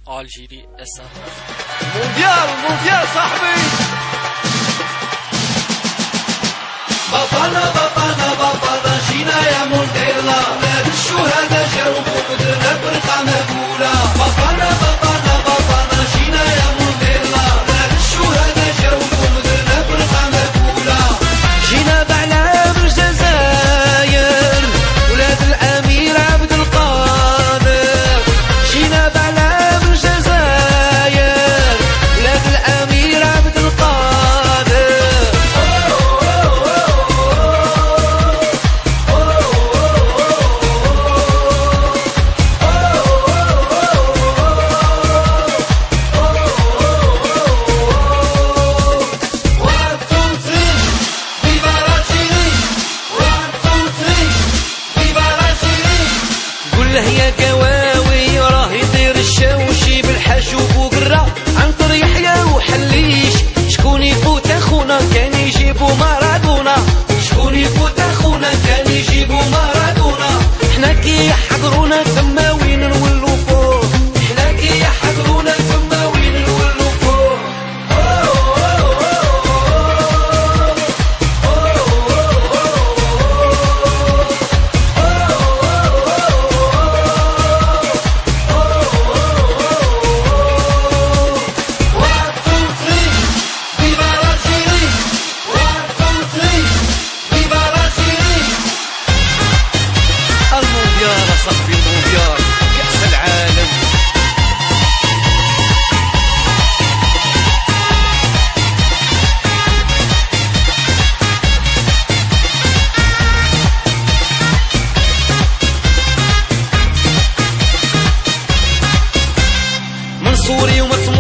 الجيري اس ار. مونديال صاحبي. بابانا جينا يا مونديلا، ولاد الشهداء جاو بدرنا برقعة مقبولة. بابانا جينا يا مونديلا، ولاد الشهداء جاو بدرنا برقعة مقبولة. جينا بعلام الجزائر، ولاد الأمير عبد القادر. جينا بعلام الجزائر، ولاد الأمير عبد القادر. يا قواوي راه يطير الشاوشي بالحاج وبوقرا عنتر يحيى وحليش. شكون يفوت اخونا كان يجيبو مارادونا، شكون يفوت اخونا كان يجيبو مارادونا. حنا كي يحضرونا تما وين نولو فوق، حنا كي يحضرونا تما وين نولو فوق. صاحبي المونديال كأس العالم. منصوري ومسموع